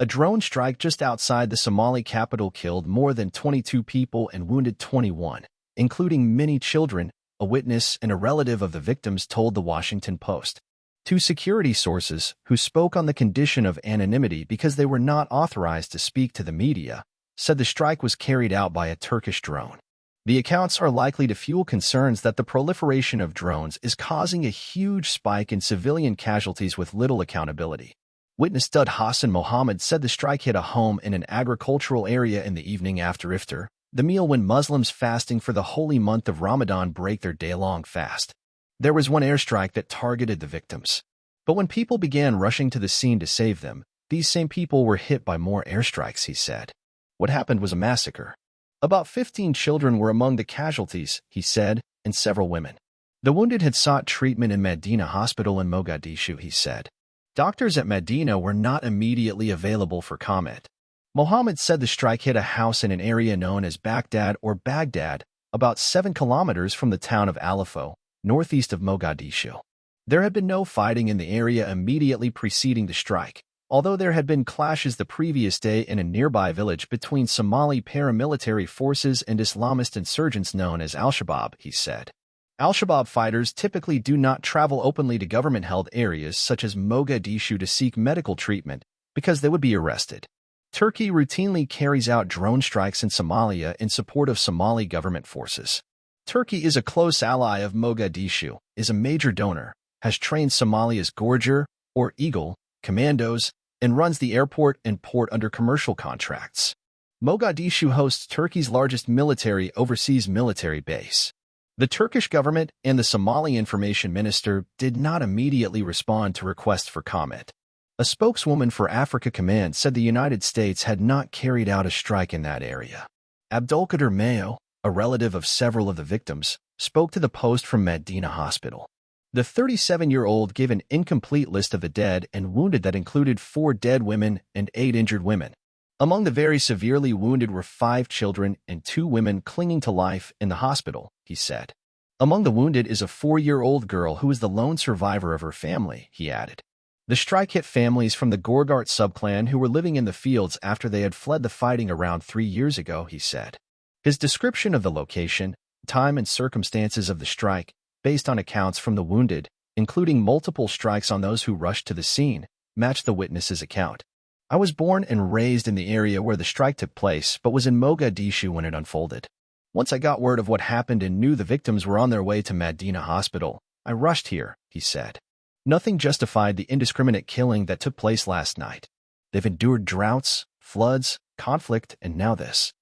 A drone strike just outside the Somali capital killed more than 22 people and wounded 21, including many children, a witness and a relative of the victims told the Washington Post. Two security sources, who spoke on the condition of anonymity because they were not authorized to speak to the media, said the strike was carried out by a Turkish drone. The accounts are likely to fuel concerns that the proliferation of drones is causing a huge spike in civilian casualties with little accountability. Witness Dud Hassan Mohammed said the strike hit a home in an agricultural area in the evening after iftar, the meal when Muslims fasting for the holy month of Ramadan break their day-long fast. There was one airstrike that targeted the victims. But when people began rushing to the scene to save them, these same people were hit by more airstrikes, he said. What happened was a massacre. About 15 children were among the casualties, he said, and several women. The wounded had sought treatment in Medina Hospital in Mogadishu, he said. Doctors at Medina were not immediately available for comment. Mohammed said the strike hit a house in an area known as Baghdad, about 7 kilometers from the town of Alifo, northeast of Mogadishu. There had been no fighting in the area immediately preceding the strike, although there had been clashes the previous day in a nearby village between Somali paramilitary forces and Islamist insurgents known as Al-Shabaab, he said. Al-Shabaab fighters typically do not travel openly to government-held areas such as Mogadishu to seek medical treatment because they would be arrested. Turkey routinely carries out drone strikes in Somalia in support of Somali government forces. Turkey is a close ally of Mogadishu, is a major donor, has trained Somalia's Gorger, or Eagle, commandos, and runs the airport and port under commercial contracts. Mogadishu hosts Turkey's largest overseas military base. The Turkish government and the Somali information minister did not immediately respond to requests for comment. A spokeswoman for Africa Command said the United States had not carried out a strike in that area. Abdulkader Mayo, a relative of several of the victims, spoke to the Post from Medina Hospital. The 37-year-old gave an incomplete list of the dead and wounded that included 4 dead women and 8 injured women. Among the very severely wounded were 5 children and 2 women clinging to life in the hospital, he said. Among the wounded is a 4-year-old girl who is the lone survivor of her family, he added. The strike hit families from the Gorgart subclan who were living in the fields after they had fled the fighting around 3 years ago, he said. His description of the location, time and circumstances of the strike, based on accounts from the wounded, including multiple strikes on those who rushed to the scene, matched the witness's account. I was born and raised in the area where the strike took place, but was in Mogadishu when it unfolded. Once I got word of what happened and knew the victims were on their way to Medina Hospital, I rushed here, he said. Nothing justified the indiscriminate killing that took place last night. They've endured droughts, floods, conflict, and now this.